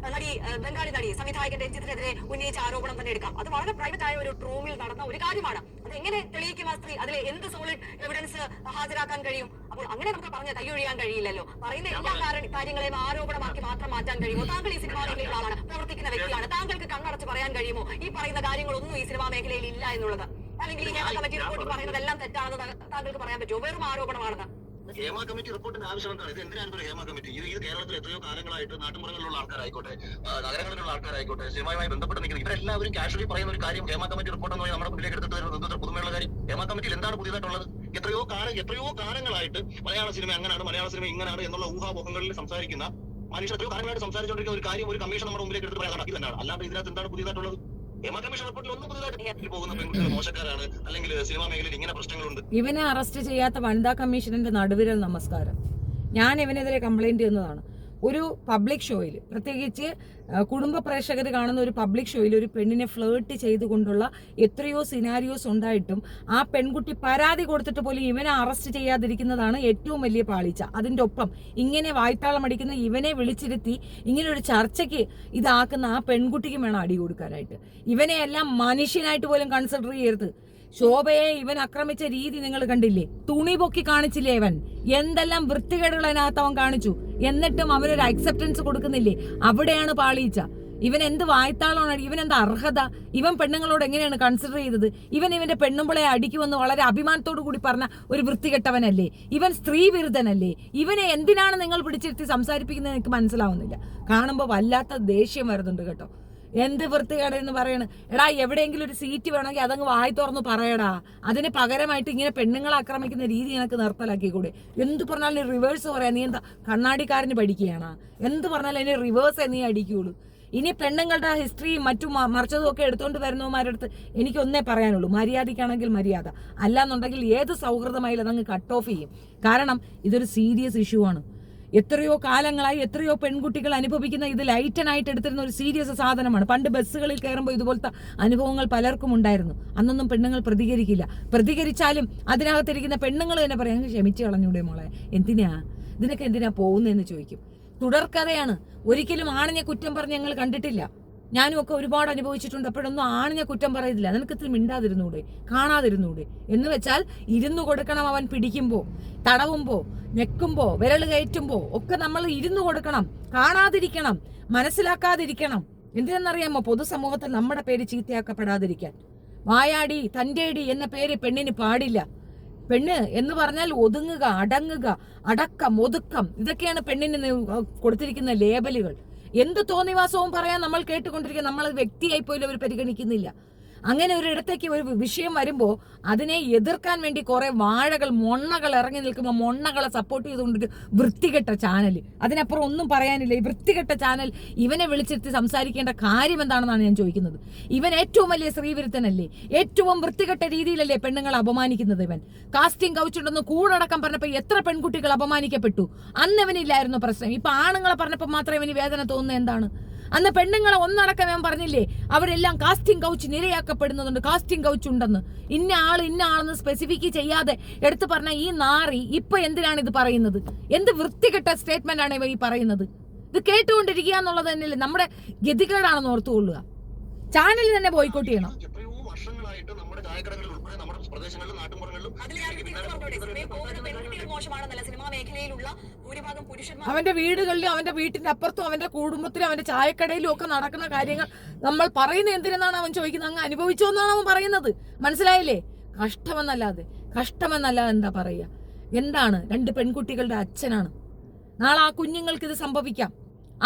[SPEAKER 3] ബംഗാളി നടി സംവിധായകൻ രഞ്ജിത്തിനെതിരെ ഉന്നയിച്ച ആരോപണം തന്നെ എടുക്കാം. അത് വളരെ പ്രൈവറ്റ് ആയ ഒരു റൂമിൽ നടന്ന ഒരു കാര്യമാണ്. അത് എങ്ങനെ തെളിയിക്കും ആ സ്ത്രീ? അതിലെ എന്ത് സോളിഡ് എവിഡൻസ് ഹാജരാക്കാൻ കഴിയും? അപ്പോൾ അങ്ങനെ നമുക്ക് പറഞ്ഞ് കൈയൊഴിയാൻ കഴിയില്ലല്ലോ. പറയുന്ന എല്ലാ കാര്യങ്ങളെയും ആരോപണമാക്കി മാത്രം മാറ്റാൻ കഴിയുമോ? താങ്കൾ ഈ സിനിമാ മേഖലയിലുള്ള ആളാണ്, പ്രവർത്തിക്കുന്ന വ്യക്തിയാണ്. താങ്കൾക്ക് കണ്ണടച്ച് പറയാൻ കഴിയുമോ ഈ പറയുന്ന കാര്യങ്ങളൊന്നും ഈ സിനിമാ മേഖലയിൽ ഇല്ല എന്നുള്ളത്? അല്ലെങ്കിൽ ഈ ഹേമ കമ്മിറ്റി റിപ്പോർട്ട് പറയുന്നതെല്ലാം തെറ്റാണെന്ന് താങ്കൾക്ക് പറയാൻ പറ്റുമോ? വെറും ആരോപണമാണെന്ന്.
[SPEAKER 2] ഹേമ കമ്മിറ്റി റിപ്പോർട്ടിന്റെ ആവശ്യം എന്താണ്? ഇത് എന്തിനാണ് ഒരു ഹേമ കമ്മിറ്റി? ഇത് കേരളത്തിൽ എത്രയോ കാലങ്ങളായിട്ട് നാട്ടുമ്പുറങ്ങളിലുള്ള ആൾക്കാരായിക്കോട്ടെ, നഗരങ്ങളിലുള്ള ആൾക്കാരായിക്കോട്ടെ, സിനിമയുമായി ബന്ധപ്പെട്ട് നിൽക്കുന്നത് ഇവരെല്ലാവരും കാഷ്വലി പറയുന്ന ഒരു കാര്യം ഹേമ കമ്മിറ്റി റിപ്പോർട്ട് എന്ന് പറഞ്ഞാൽ നമ്മുടെ മുന്നിലേക്ക് എടുത്തിട്ട് വരുന്നത് പുതുമയുള്ള കാര്യം. ഹേമ കമ്മിറ്റിയിൽ എന്താണ് പുതിയതായിട്ടുള്ളത്? എത്രയോ കാലങ്ങളായിട്ട് മലയാള സിനിമ അങ്ങനെയാണ്, മലയാള സിനിമ ഇങ്ങനെയാണ് എന്നുള്ള ഊഹാപോഹങ്ങളിൽ സംസാരിക്കുന്ന മനുഷ്യർ എത്രയോ കാലങ്ങളായിട്ട് സംസാരിച്ചുകൊണ്ടിരിക്കുന്ന ഒരു കാര്യം ഒരു കമ്മീഷൻ നമ്മുടെ മുന്നിലേക്ക് എടുത്ത് പറയാൻ ഇതന്നാണ്. അല്ലാതെ ഇതിനകത്ത് എന്താണ് പുതിയതായിട്ടുള്ളത്?
[SPEAKER 1] ഇവനെ അറസ്റ്റ് ചെയ്യാത്ത വനിതാ കമ്മീഷണറിന്റെ നടുവിരൽ നമസ്കാരം. ഞാൻ ഇവനെതിരെ കംപ്ലൈന്റ് ചെയ്യുന്നതാണ്. ഒരു പബ്ലിക് ഷോയിൽ, പ്രത്യേകിച്ച് കുടുംബ പ്രേക്ഷകർ കാണുന്ന ഒരു പബ്ലിക് ഷോയിൽ ഒരു പെണ്ണിനെ ഫ്ലേർട്ട് ചെയ്തുകൊണ്ടുള്ള എത്രയോ സിനാരിയോസ് ഉണ്ടായിട്ടും ആ പെൺകുട്ടി പരാതി കൊടുത്തിട്ട് പോലും ഇവനെ അറസ്റ്റ് ചെയ്യാതിരിക്കുന്നതാണ് ഏറ്റവും വലിയ പാളിച്ച. അതിൻ്റെ ഒപ്പം ഇങ്ങനെ വായ്ത്താളം അടിക്കുന്ന ഇവനെ വിളിച്ചിരുത്തി ഇങ്ങനെ ഒരു ചർച്ചയ്ക്ക് ഇതാക്കുന്ന ആ പെൺകുട്ടിക്കും വേണം അടി കൊടുക്കാനായിട്ട്. ഇവനെയെല്ലാം മനുഷ്യനായിട്ട് പോലും കൺസിഡർ ചെയ്യരുത്. ശോഭയെ ഇവൻ ആക്രമിച്ച രീതി നിങ്ങൾ കണ്ടില്ലേ? തുണി പൊക്കി കാണിച്ചില്ലേ? ഇവൻ എന്തെല്ലാം വൃത്തികേടുകൾ അതിനകത്ത് അവൻ കാണിച്ചു. എന്നിട്ടും അവനൊരു അക്സെപ്റ്റൻസ് കൊടുക്കുന്നില്ലേ? അവിടെയാണ് പാളീച്ച. ഇവൻ എന്ത് വായ്ത്താളമാണ്? ഇവൻ എന്താ അർഹത? ഇവൻ പെണ്ണുങ്ങളോട് എങ്ങനെയാണ് കൺസിഡർ ചെയ്തത്? ഇവന്റെ പെണ്ണുമ്പളെ അടിക്കുമെന്ന് വളരെ അഭിമാനത്തോടു കൂടി പറഞ്ഞ ഒരു വൃത്തികെട്ടവനല്ലേ? ഇവൻ സ്ത്രീ വിരുദ്ധനല്ലേ? ഇവനെ എന്തിനാണ് നിങ്ങൾ പിടിച്ചിരുത്തി സംസാരിപ്പിക്കുന്നത്? എനിക്ക് മനസ്സിലാവുന്നില്ല. കാണുമ്പോൾ വല്ലാത്ത ദേഷ്യം വരുന്നുണ്ട് കേട്ടോ. എന്ത് വൃത്തികേടെന്ന് പറയണ്? എടാ, എവിടെയെങ്കിലും ഒരു സീറ്റ് വേണമെങ്കിൽ അതങ്ങ് വായി തുറന്ന് പറയടാ. അതിന് പകരമായിട്ട് ഇങ്ങനെ പെണ്ണുങ്ങളെ ആക്രമിക്കുന്ന രീതി എനിക്ക് നിർത്തലാക്കിക്കൂടെ? എന്ത് പറഞ്ഞാലും റിവേഴ്സ് പറയാം. നീ എന്താ കണ്ണാടിക്കാരന് പഠിക്കുകയാണ്? എന്ത് പറഞ്ഞാലും അതിന് റിവേഴ്സേ നീ അടിക്കുള്ളൂ. ഇനി പെണ്ണുങ്ങളുടെ ഹിസ്റ്ററിയും മറ്റും മറിച്ചതും ഒക്കെ എടുത്തുകൊണ്ട് വരുന്നവന്മാരുടെ അടുത്ത് എനിക്കൊന്നേ പറയാനുള്ളൂ, മര്യാദയ്ക്കാണെങ്കിൽ മര്യാദ, അല്ലാന്നുണ്ടെങ്കിൽ ഏത് സൗഹൃദമായാലും അതങ്ങ് കട്ട് ഓഫ് ചെയ്യും. കാരണം ഇതൊരു സീരിയസ് ഇഷ്യൂ ആണ്. എത്രയോ കാലങ്ങളായി എത്രയോ പെൺകുട്ടികൾ അനുഭവിക്കുന്ന ഇത് ലൈറ്റനായിട്ട് എടുത്തിരുന്ന ഒരു സീരിയസ് സാധനമാണ്. പണ്ട് ബസ്സുകളിൽ കയറുമ്പോൾ ഇതുപോലത്തെ അനുഭവങ്ങൾ പലർക്കും ഉണ്ടായിരുന്നു. അന്നൊന്നും പെണ്ണുങ്ങൾ പ്രതികരിക്കില്ല. പ്രതികരിച്ചാലും അതിനകത്തിരിക്കുന്ന പെണ്ണുങ്ങൾ തന്നെ പറയാം, ക്ഷമിച്ചു കളഞ്ഞൂടെ മോളെ, ഇതിനൊക്കെ എന്തിനാ പോകുന്നതെന്ന് ചോദിക്കും. തുടർക്കഥയാണ്. ഒരിക്കലും ആണിനെ കുറ്റം പറഞ്ഞ് ഞങ്ങൾ കണ്ടിട്ടില്ല. ഞാനും ഒക്കെ ഒരുപാട് അനുഭവിച്ചിട്ടുണ്ട്. അപ്പോഴൊന്നും ആണിനെ കുറ്റം പറയുന്നില്ല. നിനക്ക് മിണ്ടാതിരുന്നൂടെ, കാണാതിരുന്നൂടെ എന്ന് വെച്ചാൽ ഇരുന്നു കൊടുക്കണം. അവൻ പിടിക്കുമ്പോൾ, തടവുമ്പോൾ, ഞെക്കുമ്പോ, വിരൽ കയറ്റുമ്പോ ഒക്കെ നമ്മൾ ഇരുന്നു കൊടുക്കണം. കാണാതിരിക്കണം, മനസ്സിലാക്കാതിരിക്കണം. എന്തിനെന്നറിയാമോ? പൊതുസമൂഹത്തിൽ നമ്മുടെ പേര് ചീത്തയാക്കപ്പെടാതിരിക്കാൻ. വായാടി, തൻ്റെടി എന്ന പേര് പെണ്ണിന് പാടില്ല. പെണ്ണ് എന്ന് പറഞ്ഞാൽ ഒതുങ്ങുക, അടങ്ങുക, അടക്കം, ഒതുക്കം, ഇതൊക്കെയാണ് പെണ്ണിന് കൊടുത്തിരിക്കുന്ന ലേബലുകൾ. എന്ത് തോന്നിവാസവും പറയാൻ നമ്മൾ കേട്ടുകൊണ്ടിരിക്കുക. നമ്മൾ വ്യക്തിയായി പോലും അവർ പരിഗണിക്കുന്നില്ല. അങ്ങനെ ഒരിടത്തേക്ക് ഒരു വിഷയം വരുമ്പോൾ അതിനെ എതിർക്കാൻ വേണ്ടി കുറെ വാഴകൾ, മൊണ്ണകൾ ഇറങ്ങി നിൽക്കുമ്പോൾ മൊണ്ണകളെ സപ്പോർട്ട് ചെയ്തുകൊണ്ടൊരു വൃത്തികെട്ട ചാനൽ. അതിനപ്പുറം ഒന്നും പറയാനില്ല. ഈ വൃത്തികെട്ട ചാനൽ ഇവനെ വിളിച്ചെത്തി സംസാരിക്കേണ്ട കാര്യം എന്താണെന്നാണ് ഞാൻ ചോദിക്കുന്നത്. ഇവൻ ഏറ്റവും വലിയ സ്ത്രീവിരുദ്ധനല്ലേ? ഏറ്റവും വൃത്തികെട്ട രീതിയിലല്ലേ പെണ്ണുങ്ങളെ അപമാനിക്കുന്നത്? ഇവൻ കാസ്റ്റിംഗ് കൗച്ചുണ്ടെന്ന് കൂടടക്കം പറഞ്ഞപ്പോൾ എത്ര പെൺകുട്ടികൾ അപമാനിക്കപ്പെട്ടു. അന്ന് ഇവനില്ലായിരുന്നു പ്രശ്നം. ഇപ്പൊ ആണുങ്ങളെ പറഞ്ഞപ്പോൾ മാത്രം ഇവന് വേദന തോന്നുന്നത് എന്താണ്? അന്ന് പെണ്ണുങ്ങളെ ഒന്നടക്കം ഞാൻ പറഞ്ഞില്ലേ, അവരെല്ലാം കാസ്റ്റിംഗ് കൗച്ച് നിരയാക്കപ്പെടുന്നതുണ്ട്, കാസ്റ്റിംഗ് കൗച്ച് ഉണ്ടെന്ന്. ഇന്ന ആളെന്ന് സ്പെസിഫിക് ചെയ്യാതെ എടുത്തു പറഞ്ഞ ഈ നാറി ഇപ്പൊ എന്തിനാണ് ഇത് പറയുന്നത്? എന്ത് വൃത്തികെട്ട സ്റ്റേറ്റ്മെന്റ് ആണ് ഇവ ഈ പറയുന്നത്? ഇത് കേട്ടുകൊണ്ടിരിക്കുക എന്നുള്ളത് തന്നെയല്ലേ നമ്മുടെ ഗതികേടാണെന്ന് ഓർത്തുകൊള്ളുക. ചാനൽ തന്നെ ബോയ്ക്കോട്ട് ചെയ്യണം.
[SPEAKER 2] എത്രയോ വർഷങ്ങളായിട്ട് നമ്മുടെ ചായക്കടകളിൽ ഉൾപ്പെടെ നമ്മുടെ പ്രദേശങ്ങളിലും നാട്ടുമ്പുറങ്ങളിലും
[SPEAKER 1] അവന്റെ വീടുകളിലും അവന്റെ വീട്ടിന്റെ അപ്പുറത്തും അവന്റെ കുടുംബത്തിലും അവന്റെ ചായക്കടയിലും ഒക്കെ നടക്കുന്ന കാര്യങ്ങൾ നമ്മൾ പറയുന്നത് എന്തിനാണ് അവൻ ചോദിക്കുന്നത്? അങ്ങ് അനുഭവിച്ചോ എന്നാണ് അവൻ പറയുന്നത്. മനസ്സിലായില്ലേ? കഷ്ടമെന്നല്ലാതെ എന്താ പറയുക? എന്താണ്? 2 പെൺകുട്ടികളുടെ അച്ഛനാണ്. നാളെ ആ കുഞ്ഞുങ്ങൾക്ക് ഇത് സംഭവിക്കാം.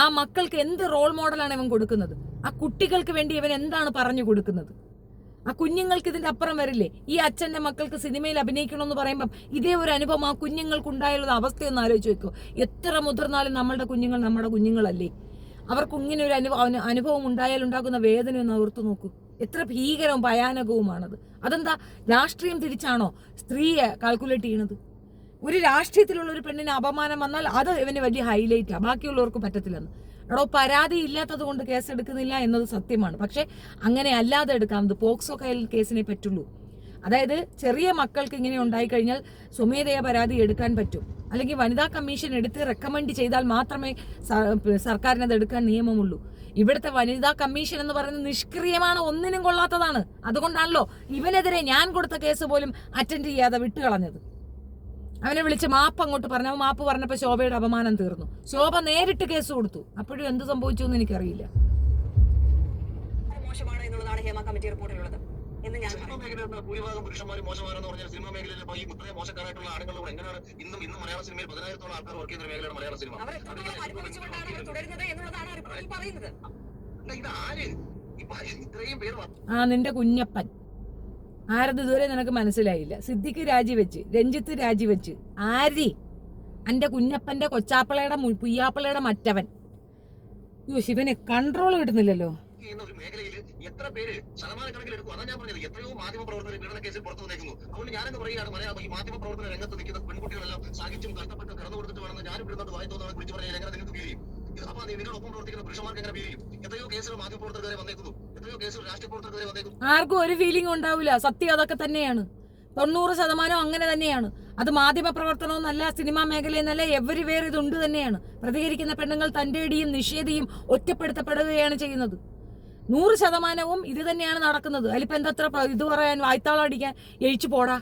[SPEAKER 1] ആ മക്കൾക്ക് എന്ത് റോൾ മോഡലാണ് ഇവൻ കൊടുക്കുന്നത്? ആ കുട്ടികൾക്ക് വേണ്ടി ഇവൻ എന്താണ് പറഞ്ഞു കൊടുക്കുന്നത്? ആ കുഞ്ഞുങ്ങൾക്ക് ഇതിന്റെ അപ്പുറം വരില്ലേ? ഈ അച്ഛന്റെ മക്കൾക്ക് സിനിമയിൽ അഭിനയിക്കണമെന്ന് പറയുമ്പം ഇതേ ഒരു അനുഭവം ആ കുഞ്ഞുങ്ങൾക്ക് ഉണ്ടായുള്ള അവസ്ഥയൊന്ന് ആലോചിച്ച് വെക്കോ. എത്ര മുതിർന്നാലും നമ്മളുടെ കുഞ്ഞുങ്ങൾ നമ്മുടെ കുഞ്ഞുങ്ങളല്ലേ? അവർക്ക് ഇങ്ങനെ ഒരു അനുഭവം ഉണ്ടായാൽ ഉണ്ടാക്കുന്ന വേദന ഒന്ന് ഓർത്തു നോക്കൂ. എത്ര ഭീകരവും ഭയാനകവുമാണത്. അതെന്താ? രാഷ്ട്രീയം തിരിച്ചാണോ സ്ത്രീയെ കാൽക്കുലേറ്റ് ചെയ്യണത്? ഒരു രാഷ്ട്രീയത്തിലുള്ള ഒരു പെണ്ണിന് അപമാനം വന്നാൽ അത് ഇവന് വലിയ ഹൈലൈറ്റാ, ബാക്കിയുള്ളവർക്ക് പറ്റത്തില്ലെന്ന്. എടോ, പരാതി ഇല്ലാത്തത് കൊണ്ട് കേസ് എടുക്കുന്നില്ല എന്നത് സത്യമാണ്. പക്ഷെ അങ്ങനെ അല്ലാതെ എടുക്കാം. ഇത് പോക്സോ കേസിനെ പറ്റുള്ളൂ. അതായത് ചെറിയ മക്കൾക്ക് ഇങ്ങനെ ഉണ്ടായിക്കഴിഞ്ഞാൽ സ്വമേധയാ പരാതി എടുക്കാൻ പറ്റും. അല്ലെങ്കിൽ വനിതാ കമ്മീഷൻ എടുത്ത് റെക്കമെൻഡ് ചെയ്താൽ മാത്രമേ സർക്കാരിന് അത് എടുക്കാൻ നിയമമുള്ളൂ. ഇവിടുത്തെ വനിതാ കമ്മീഷൻ എന്ന് പറയുന്നത് നിഷ്ക്രിയമാണ്, ഒന്നിനും കൊള്ളാത്തതാണ്. അതുകൊണ്ടാണല്ലോ ഇവനെതിരെ ഞാൻ കൊടുത്ത കേസ് പോലും അറ്റൻഡ് ചെയ്യാതെ വിട്ടുകളഞ്ഞത്. അവനെ വിളിച്ച് മാപ്പ് അങ്ങോട്ട് പറഞ്ഞു. മാപ്പ് പറഞ്ഞപ്പോൾ ശോഭയുടെ അപമാനം തീർന്നു. ശോഭ നേരിട്ട് കേസ് കൊടുത്തു. അപ്പോഴും എന്ത് സംഭവിച്ചു എന്ന് എനിക്കറിയില്ല.
[SPEAKER 3] മോശമാണ് എന്നുള്ളതാണ് ഹേമ കമ്മിറ്റി റിപ്പോർട്ടിലുള്ളത്.
[SPEAKER 2] സിനിമ മേഖലയിൽ ഭൂരിഭാഗം പുരുഷന്മാരും മോശമാരെന്ന് പറഞ്ഞാൽ സിനിമ മേഖലയിൽ ഇപ്പൊ ഈ ഇത്രയും മോശക്കാരായിട്ടുള്ള ആളുകളോട് എങ്ങനെയാണ് ഇന്നും മലയാള സിനിമയിൽ 10,000-ഓളം ആൾക്കാർ വർക്ക് ചെയ്യുന്ന മേഖലയാണ് മലയാള സിനിമ. ഇത് ആര് ഇത്രയും പേര്?
[SPEAKER 1] നിന്റെ കുഞ്ഞപ്പൻ ആരത് ഇതുവരെ നിനക്ക് മനസ്സിലായില്ല. സിദ്ദിഖ് രാജിവെച്ച്, രഞ്ജിത്ത് രാജിവെച്ച്, ആരി എന്റെ കുഞ്ഞപ്പന്റെ കൊച്ചാപ്പിളയുടെ പുയ്യാപ്പിളയുടെ മറ്റവൻ. ശിവന് കൺട്രോൾ കിട്ടുന്നില്ലല്ലോ.
[SPEAKER 2] ഒരു മേഖലയിൽ എത്ര പേര് ശതമാനക്കണക്കിൽ എടുക്കും? അതാണ് ഞാൻ പറഞ്ഞത്. എത്രയോ മാധ്യമ പ്രവർത്തകർ പീഡന കേസിൽ പുറത്തു വന്നേക്കുന്നു. അതുകൊണ്ട് ഞാനെന്ന് പറയുകയാണ്, മലയാളം ഈ മാധ്യമ പ്രവർത്തന രംഗത്ത് നിൽക്കുന്ന പെൺകുട്ടികളെല്ലാം സാഹിത്യം കഷ്ടപ്പെട്ട് കടന്നു കൊടുത്തിട്ട് വേണമെന്ന് ഞാനും ഇടുന്നത് വായി തോന്നുന്നത് വിളിച്ചു പറഞ്ഞാൽ എങ്ങനെ നിങ്ങൾക്ക് ഫീൽ ചെയ്യും? അപ്പൊ നിങ്ങളൊപ്പം പ്രവർത്തിക്കുന്ന പുരുഷന്മാർക്ക് എങ്ങനെ ഫീൽ ചെയ്യും? എത്രയോ കേസുകൾ മാധ്യമ പ്രവർത്തകരെ വന്നേക്കുന്നു, എത്രയോ കേസുകൾ രാഷ്ട്രീയ പ്രവർത്തകരെ വന്നേക്കുന്നു.
[SPEAKER 1] ആർക്കും ഒരു ഫീലിംഗ് ഉണ്ടാവില്ല. സത്യം അതൊക്കെ തന്നെയാണ്. 90% അങ്ങനെ തന്നെയാണ്. അത് മാധ്യമ പ്രവർത്തനമെന്നല്ല, സിനിമാ മേഖലയെന്നല്ല, എവരിവേർ ഇതുണ്ട് തന്നെയാണ്. പ്രതികരിക്കുന്ന പെണ്ണുങ്ങൾ തന്റെടിയും നിഷേധിയും ഒറ്റപ്പെടുത്തപ്പെടുകയാണ് ചെയ്യുന്നത്. 100% ഇത് തന്നെയാണ് നടക്കുന്നത്. അതിലിപ്പോ എന്തത്ര ഇത് പറയാൻ, വായ്ത്താളം അടിക്കാൻ എഴിച്ചു പോടാ.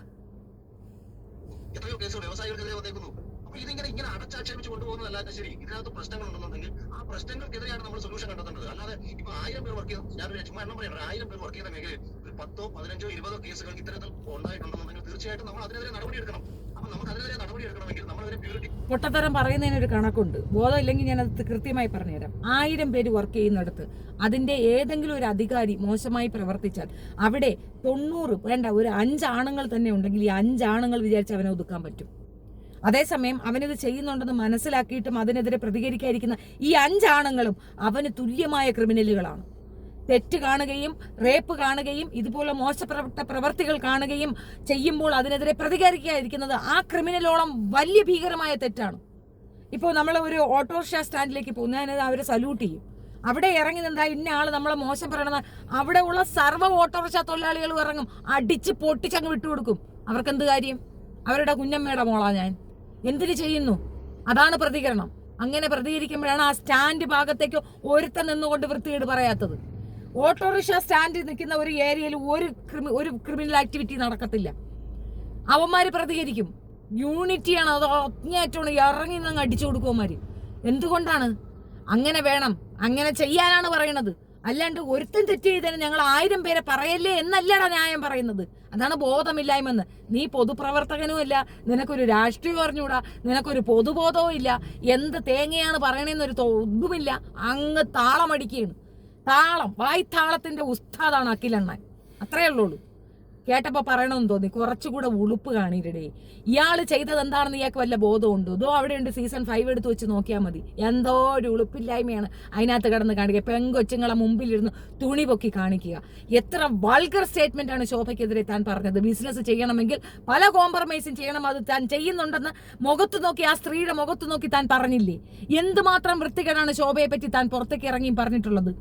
[SPEAKER 2] എത്രയോ കേസുകൾ വ്യവസായികൾക്കെതിരെ വന്നേക്കുന്നു. അപ്പൊ ഇങ്ങനെ അടച്ചാക്ഷേപിച്ച് കൊണ്ടുപോകുന്നതല്ലാതെ ശരി, ഇതിനകത്ത് പ്രശ്നങ്ങൾ ഉണ്ടെന്നുണ്ടെങ്കിൽ ആ പ്രശ്നങ്ങൾക്കെതിരെയാണ് നമ്മൾ സൊല്യൂഷൻ കണ്ടെത്തേണ്ടത്. അല്ലാതെ ഇപ്പൊ 1000 പേർ വർക്ക് ചെയ്യുന്ന, ഞാനൊരു ചുമ്മാ എണ്ണം പറയാം, 1000 പേർ വർക്ക് ചെയ്യുന്ന മേഖലയിൽ ഒരു 10, 15, 20 കേസുകൾ ഇത്തരത്തിൽ ഉണ്ടായിട്ടുണ്ടെന്നുണ്ടെങ്കിൽ തീർച്ചയായിട്ടും നമ്മൾ അതിനെതിരെ നടപടിയെടുക്കണം. അപ്പൊ നമുക്ക് അതിനെതിരെ നടപടിയെടുക്കണമെങ്കിൽ നമ്മളതിനെ പ്യൂരിറ്റി.
[SPEAKER 1] പൊട്ടത്തരം പറയുന്നതിനൊരു കണക്കുണ്ട്. ബോധമില്ലെങ്കിൽ ഞാനത് കൃത്യമായി പറഞ്ഞുതരാം. 1000 പേര് വർക്ക് ചെയ്യുന്നിടത്ത് അതിന്റെ ഏതെങ്കിലും ഒരു അധികാരി മോശമായി പ്രവർത്തിച്ചാൽ അവിടെ 90 വേണ്ട ഒരു 5 ആണുങ്ങൾ തന്നെ ഉണ്ടെങ്കിൽ ഈ 5 ആണുങ്ങൾ വിചാരിച്ച് അവനെ ഒതുക്കാൻ പറ്റും. അതേസമയം അവനിത് ചെയ്യുന്നുണ്ടെന്ന് മനസ്സിലാക്കിയിട്ടും അതിനെതിരെ പ്രതികരിക്കാതിരിക്കുന്ന ഈ 5 ആണുങ്ങളും അവന് തുല്യമായ ക്രിമിനലുകളാണ്. തെറ്റ് കാണുകയും റേപ്പ് കാണുകയും ഇതുപോലെ മോശപ്പെട്ട പ്രവർത്തികൾ കാണുകയും ചെയ്യുമ്പോൾ അതിനെതിരെ പ്രതികരിക്കാതിരിക്കുന്നത് ആ ക്രിമിനലോളം വലിയ ഭീകരമായ തെറ്റാണ്. ഇപ്പോൾ നമ്മൾ ഒരു ഓട്ടോറിക്ഷ സ്റ്റാൻഡിലേക്ക് പോകും, ഞാനത് അവരെ സല്യൂട്ട് ചെയ്യും. അവിടെ ഇറങ്ങി നിന്നാ ഇന്ന ആള് നമ്മളെ മോശം പറയണത് അവിടെ ഉള്ള സർവ്വ ഓട്ടോറിക്ഷ തൊഴിലാളികളും ഇറങ്ങും, അടിച്ച് പൊട്ടിച്ചങ്ങ് വിട്ടുകൊടുക്കും. അവർക്കെന്ത് കാര്യം? അവരുടെ കുഞ്ഞമ്മയുടെ മോളാ ഞാൻ. എന്തിനു ചെയ്യുന്നു? അതാണ് പ്രതികരണം. അങ്ങനെ പ്രതികരിക്കുമ്പോഴാണ് ആ സ്റ്റാൻഡ് ഭാഗത്തേക്ക് ഒരുത്തൻ നിന്നുകൊണ്ട് വൃത്തികേട് പറയാത്തത്. ഓട്ടോറിക്ഷ സ്റ്റാൻഡിൽ നിൽക്കുന്ന ഒരു ഏരിയയിൽ ഒരു ക്രിമിനൽ ആക്ടിവിറ്റി നടക്കത്തില്ല. അവന്മാര് പ്രതികരിക്കും. യൂണിറ്റിയാണ്, അത് അജ്ഞാറ്റമാണ്. ഇറങ്ങി നിന്ന് അടിച്ചു കൊടുക്കുവന്മാര്. എന്തുകൊണ്ടാണ്? അങ്ങനെ വേണം, അങ്ങനെ ചെയ്യാനാണ് പറയണത്. അല്ലാണ്ട് ഒരുത്തൻ തെറ്റ് ചെയ്തതിന് ഞങ്ങൾ 1000 പേരെ പറയല്ലേ എന്നല്ലടാ ന്യായം പറയുന്നത്. അതാണ് ബോധമില്ലായ്മെന്ന്. നീ പൊതുപ്രവർത്തകനുമല്ല, നിനക്കൊരു രാഷ്ട്രീയം അറിഞ്ഞൂടാ, നിനക്കൊരു പൊതുബോധവും ഇല്ല, എന്ത് തേങ്ങയാണ് പറയണേന്നൊരു ഇതുമില്ല, അങ്ങ് താളമടിക്കുകയാണ്. താളം, വായ്ത്താളത്തിന്റെ ഉസ്താദാണ് അഖിലണ്ണൻ. അത്രയേ ഉള്ളൂ. കേട്ടപ്പോൾ പറയണമെന്ന് തോന്നി, കുറച്ചുകൂടെ ഉളുപ്പ് കാണിയിടേ. ഇയാൾ ചെയ്തത് എന്താണെന്ന് ഇയാൾക്ക് വല്ല ബോധമുണ്ടോ? ഇതോ അവിടെയുണ്ട് സീസൺ 5 എടുത്ത് വെച്ച് നോക്കിയാൽ മതി. എന്തോ ഒരു ഉളുപ്പില്ലായ്മയാണ് അതിനകത്ത് കിടന്ന് കാണിക്കുക. പെങ്കൊച്ചുങ്ങളെ മുമ്പിലിരുന്ന് തുണി പൊക്കി കാണിക്കുക. എത്ര വൾഗർ സ്റ്റേറ്റ്മെന്റ് ആണ് ശോഭയ്ക്കെതിരെ താൻ പറഞ്ഞത്. ബിസിനസ് ചെയ്യണമെങ്കിൽ പല കോംപ്രമൈസും ചെയ്യണം, അത് താൻ ചെയ്യുന്നുണ്ടെന്ന് മുഖത്ത് നോക്കി, ആ സ്ത്രീയുടെ മുഖത്ത് നോക്കി താൻ പറഞ്ഞില്ലേ? എന്തുമാത്രം വൃത്തികേടാണ് ശോഭയെ പറ്റി താൻ പുറത്തേക്ക് ഇറങ്ങി പറഞ്ഞിട്ടുള്ളത്.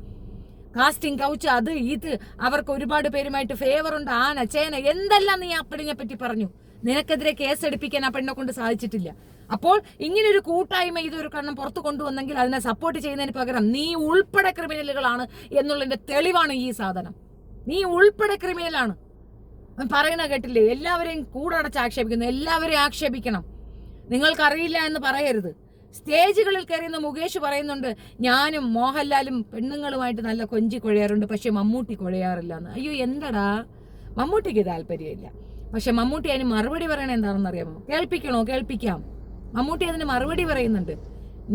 [SPEAKER 1] കാസ്റ്റിംഗ് കൗച്ച്, അത് ഇത്, അവർക്ക് ഒരുപാട് പേരുമായിട്ട് ഫേവർ ഉണ്ട്, ആന ചേന എന്തെല്ലാം നീ ആ പെണ്ണിനെ പറ്റി പറഞ്ഞു. നിനക്കെതിരെ കേസെടുപ്പിക്കാൻ ആ പെണ്ണെ കൊണ്ട് സാധിച്ചിട്ടില്ല. അപ്പോൾ ഇങ്ങനൊരു കൂട്ടായ്മ ഇതൊരു കണ്ണം പുറത്തു കൊണ്ടുവന്നെങ്കിൽ അതിനെ സപ്പോർട്ട് ചെയ്യുന്നതിന് പകരം നീ ഉൾപ്പെടെ ക്രിമിനലുകളാണ് എന്നുള്ളതിന്റെ തെളിവാണ് ഈ സാധനം. നീ ഉൾപ്പെടെ ക്രിമിനലാണ്. പറയണ കേട്ടില്ലേ? എല്ലാവരെയും കൂടടച്ച് ആക്ഷേപിക്കുന്നു. എല്ലാവരെയും ആക്ഷേപിക്കണം. നിങ്ങൾക്കറിയില്ല എന്ന് പറയരുത്. സ്റ്റേജുകളിൽ കയറിയുന്ന മുകേഷ് പറയുന്നുണ്ട്, ഞാനും മോഹൻലാലും പെണ്ണുങ്ങളുമായിട്ട് നല്ല കൊഞ്ചി കുഴയാറുണ്ട്, പക്ഷെ മമ്മൂട്ടി കുഴയാറില്ല എന്ന്. അയ്യോ എന്തടാ, മമ്മൂട്ടിക്ക് താല്പര്യമില്ല. പക്ഷെ മമ്മൂട്ടി അതിന് മറുപടി പറയണത് എന്താണെന്ന് അറിയാമോ? കേൾപ്പിക്കണോ? കേൾപ്പിക്കാം. മമ്മൂട്ടി അതിന് മറുപടി പറയുന്നുണ്ട്,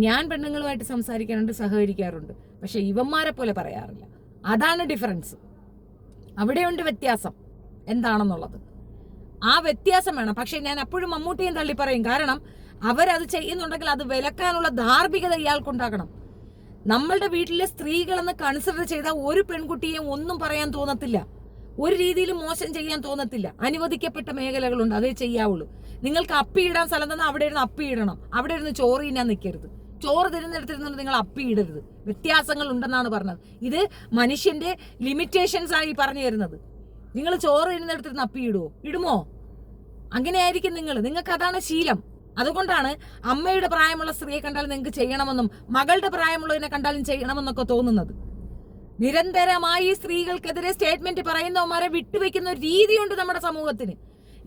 [SPEAKER 1] ഞാൻ പെണ്ണുങ്ങളുമായിട്ട് സംസാരിക്കാറുണ്ട്, സഹകരിക്കാറുണ്ട്, പക്ഷെ ഇവന്മാരെ പോലെ പറയാറില്ല. അതാണ് ഡിഫറൻസ്. അവിടെയുണ്ട് വ്യത്യാസം എന്താണെന്നുള്ളത്. ആ വ്യത്യാസം വേണം. പക്ഷെ ഞാൻ അപ്പോഴും മമ്മൂട്ടിയും തള്ളി പറയും. കാരണം അവരത് ചെയ്യുന്നുണ്ടെങ്കിൽ അത് വിലക്കാനുള്ള ധാർമ്മികത ഇയാൾക്കുണ്ടാകണം. നമ്മളുടെ വീട്ടിലെ സ്ത്രീകളെന്ന് കൺസിഡർ ചെയ്ത ഒരു പെൺകുട്ടിയെയും ഒന്നും പറയാൻ തോന്നത്തില്ല, ഒരു രീതിയിലും മോശം ചെയ്യാൻ തോന്നത്തില്ല. അനുവദിക്കപ്പെട്ട മേഖലകളുണ്ട്, അതേ ചെയ്യാവുള്ളൂ. നിങ്ങൾക്ക് അപ്പിയിടാൻ സ്ഥലം തന്നെ അവിടെ ഇരുന്ന് അപ്പിയിടണം, അവിടെ ഇരുന്ന് ചോറ് തിന്നാൻ നിൽക്കരുത്. ചോറ് തിരുന്നെടുത്തിരുന്നുണ്ട് നിങ്ങൾ അപ്പിയിടരുത്. വ്യത്യാസങ്ങൾ ഉണ്ടെന്നാണ് പറഞ്ഞത്. ഇത് മനുഷ്യന്റെ ലിമിറ്റേഷൻസ് ആയി പറഞ്ഞു തരുന്നത്. നിങ്ങൾ ചോറ് തിരുന്നെടുത്തിരുന്ന് അപ്പിയിടുവോ? ഇടുമോ? അങ്ങനെയായിരിക്കും നിങ്ങൾക്ക് അതാണ് ശീലം. അതുകൊണ്ടാണ് അമ്മയുടെ പ്രായമുള്ള സ്ത്രീയെ കണ്ടാൽ നിങ്ങൾക്ക് ചെയ്യണമെന്നും മകളുടെ പ്രായമുള്ളതിനെ കണ്ടാലും ചെയ്യണമെന്നൊക്കെ തോന്നുന്നത്. നിരന്തരമായി സ്ത്രീകൾക്കെതിരെ സ്റ്റേറ്റ്മെന്റ് പറയുന്നവന്മാരെ വിട്ടുവെക്കുന്ന ഒരു രീതിയുണ്ട് നമ്മുടെ സമൂഹത്തിന്.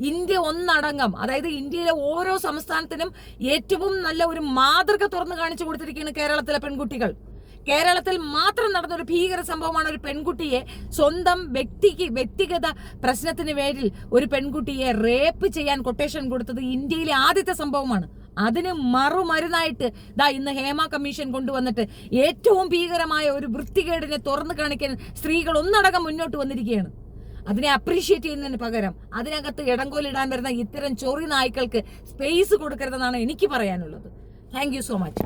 [SPEAKER 1] ഇന്ത്യ ഒന്നടങ്കം, അതായത് ഇന്ത്യയിലെ ഓരോ സംസ്ഥാനത്തിനും ഏറ്റവും നല്ല ഒരു മാതൃക തുറന്നു കാണിച്ചു കൊടുത്തിരിക്കുകയാണ് കേരളത്തിലെ പെൺകുട്ടികൾ. കേരളത്തിൽ മാത്രം നടന്നൊരു ഭീകര സംഭവമാണ് ഒരു പെൺകുട്ടിയെ സ്വന്തം വ്യക്തിഗത പ്രശ്നത്തിന് പേരിൽ ഒരു പെൺകുട്ടിയെ റേപ്പ് ചെയ്യാൻ കൊട്ടേഷൻ കൊടുത്തത് ഇന്ത്യയിലെ ആദ്യത്തെ സംഭവമാണ്. അതിന് മറുമരുന്നായിട്ട് ഇന്ന് ഹേമ കമ്മീഷൻ കൊണ്ടുവന്നിട്ട് ഏറ്റവും ഭീകരമായ ഒരു വൃത്തികേടിനെ തുറന്നു കാണിക്കാൻ സ്ത്രീകൾ ഒന്നടങ്കം മുന്നോട്ട് വന്നിരിക്കുകയാണ്. അതിനെ അപ്രീഷിയേറ്റ് ചെയ്യുന്നതിന് പകരം അതിനകത്ത് ഇടങ്കോലിടാൻ വരുന്ന ഇത്തരം ചൊറി നായ്ക്കൾക്ക് സ്പേസ് കൊടുക്കരുതെന്നാണ് എനിക്ക് പറയാനുള്ളത്. Thank you so much.